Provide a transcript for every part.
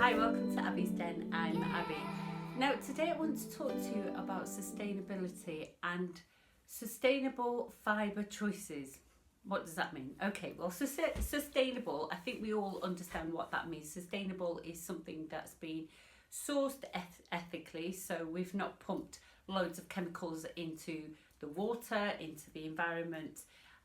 Hi, welcome to Abby's Den. I'm Abby. Now, today I want to talk to you about sustainability and sustainable fibre choices. What does that mean? Okay, well, sustainable, I think we all understand what that means. Sustainable is something that's been sourced ethically, so we've not pumped loads of chemicals into the water, into the environment,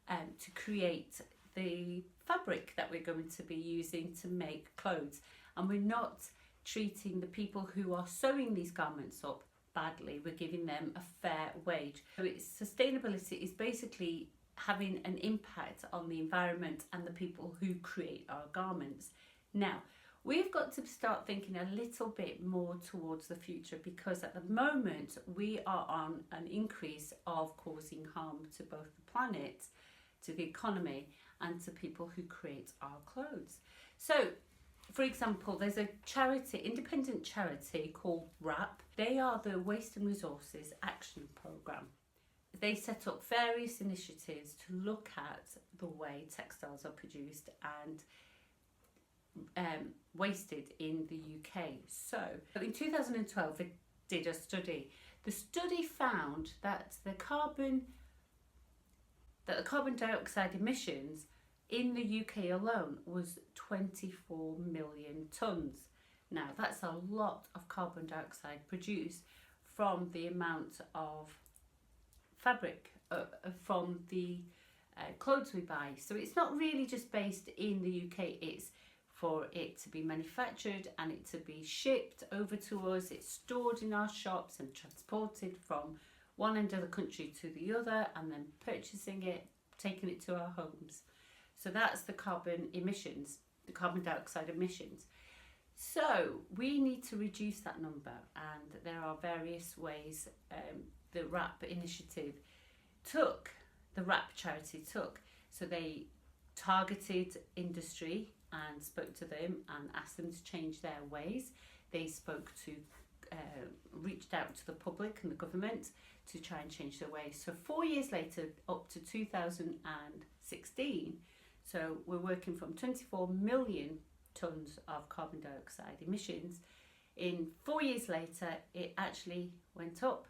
to create the fabric that we're going to be using to make clothes. And we're not treating the people who are sewing these garments up badly. We're giving them a fair wage. So sustainability is basically having an impact on the environment and the people who create our garments. Now, we've got to start thinking a little bit more towards the future, because at the moment we are on an increase of causing harm to both the planet, to the economy, and to people who create our clothes. So, for example, there's a charity, independent charity called WRAP. They are the Waste and Resources Action Programme. They set up various initiatives to look at the way textiles are produced and wasted in the UK. So in 2012 they did a study. The study found that the carbon dioxide emissions in the UK alone was 24 million tonnes. Now that's a lot of carbon dioxide produced from the amount of fabric from the clothes we buy. So it's not really just based in the UK, it's for it to be manufactured and it to be shipped over to us. It's stored in our shops and transported from one end of the country to the other, and then purchasing it, taking it to our homes. So that's the carbon emissions, the carbon dioxide emissions. So we need to reduce that number, and there are various ways the WRAP initiative the WRAP charity took. So they targeted industry and spoke to them and asked them to change their ways. They spoke to, reached out to the public and the government to try and change their ways. So 4 years later, up to 2016, so we're working from 24 million tonnes of carbon dioxide emissions. In 4 years later, it actually went up.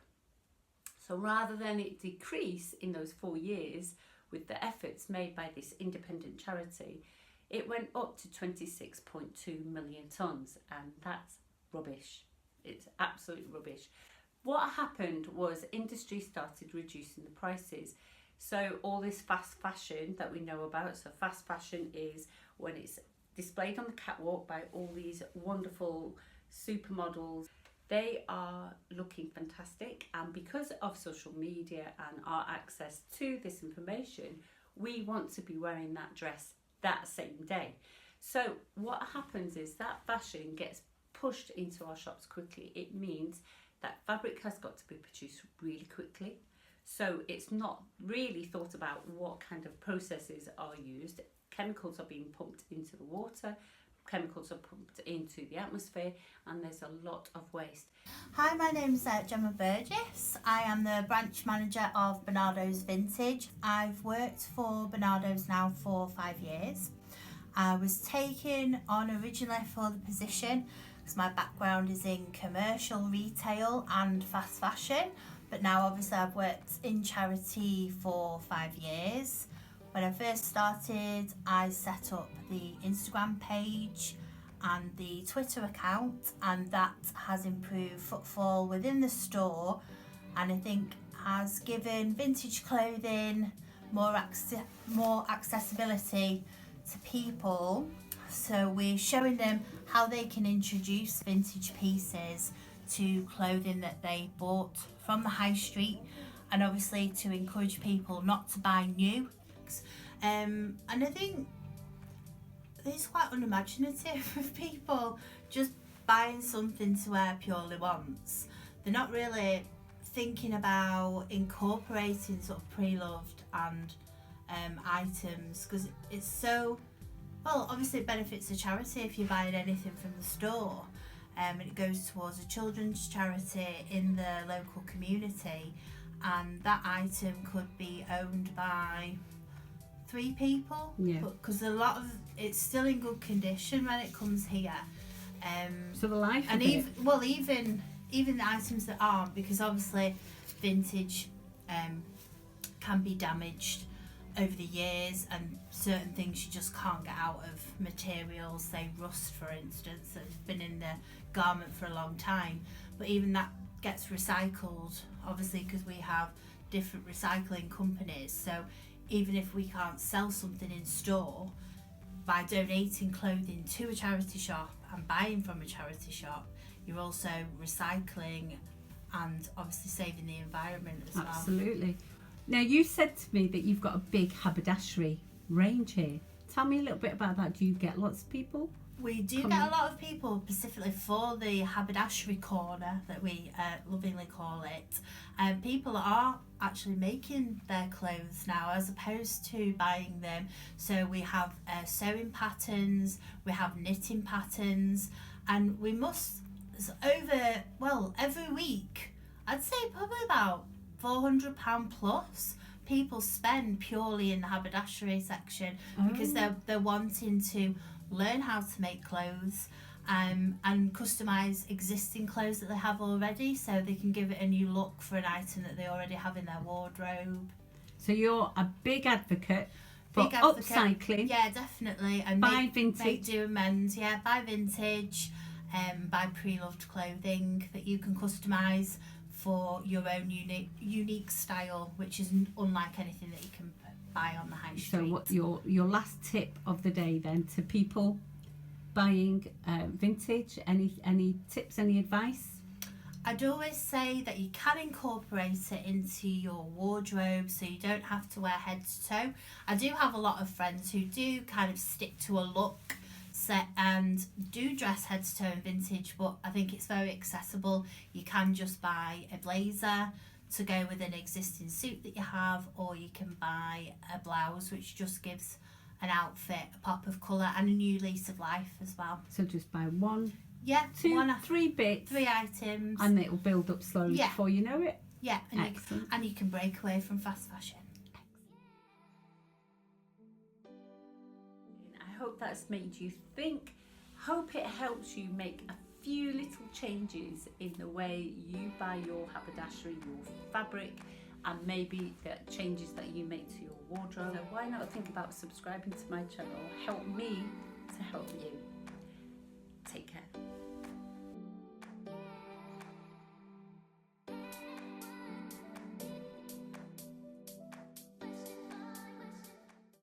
So rather than it decrease in those 4 years with the efforts made by this independent charity, it went up to 26.2 million tonnes, and that's rubbish. It's absolute rubbish. What happened was industry started reducing the prices. So all this fast fashion that we know about, so fast fashion is when it's displayed on the catwalk by all these wonderful supermodels. They are looking fantastic, and because of social media and our access to this information, we want to be wearing that dress that same day. So what happens is that fashion gets pushed into our shops quickly. It means that fabric has got to be produced really quickly. So it's not really thought about what kind of processes are used. Chemicals are being pumped into the water, chemicals are pumped into the atmosphere, and there's a lot of waste. Hi, my name's Gemma. I am the branch manager of Bernardo's Vintage. I've worked for Bernardo's now for 5 years. I was taken on originally for the position because my background is in commercial retail and fast fashion, but now obviously I've worked in charity for 5 years. When I first started, I set up the Instagram page and the Twitter account, and that has improved footfall within the store, and I think has given vintage clothing more accessibility to people. So we're showing them how they can introduce vintage pieces to clothing that they bought from the high street, and obviously to encourage people not to buy new. And I think it's quite unimaginative of people just buying something to wear purely once. They're not really thinking about incorporating sort of pre-loved and items, because it's so, well, obviously it benefits the charity if you're buying anything from the store, and it goes towards a children's charity in the local community, and that item could be owned by 3 people, because a lot of it's still in good condition when it comes here. So the life and of it. even the items that aren't, because obviously vintage can be damaged over the years, and certain things you just can't get out of materials. They rust, for instance, that have been in the garment for a long time, but even that gets recycled, obviously, because we have different recycling companies. So even if we can't sell something in store, by donating clothing to a charity shop and buying from a charity shop, you're also recycling and obviously saving the environment as well. Absolutely. Now, you said to me that you've got a big haberdashery range here. Tell me a little bit about that. Do you get lots of people? We do get a lot of people specifically for the haberdashery corner that we lovingly call it. People are actually making their clothes now as opposed to buying them. So we have sewing patterns, we have knitting patterns, and we must, every week, I'd say probably about £400 plus people spend purely in the haberdashery section because they're wanting to learn how to make clothes and customise existing clothes that they have already, so they can give it a new look for an item that they already have in their wardrobe. So you're a big advocate for upcycling. Yeah, definitely. And buy vintage. Make do amends. Yeah, buy vintage, buy pre-loved clothing that you can customise for your own unique style, which is unlike anything that you can buy on the high street. So what your last tip of the day then to people buying vintage, any tips, any advice? I'd always say that you can incorporate it into your wardrobe so you don't have to wear head to toe. I do have a lot of friends who do kind of stick to a look set and do dress head to toe in vintage, but I think it's very accessible. You can just buy a blazer to go with an existing suit that you have, or you can buy a blouse which just gives an outfit a pop of colour and a new lease of life as well. So just buy one, two, three bits, 3 items, and it will build up slowly before you know it. Yeah, Excellent. And you can break away from fast fashion. I hope that's made you think. Hope it helps you make a few little changes in the way you buy your haberdashery, your fabric, and maybe the changes that you make to your wardrobe. So why not think about subscribing to my channel? Help me to help you.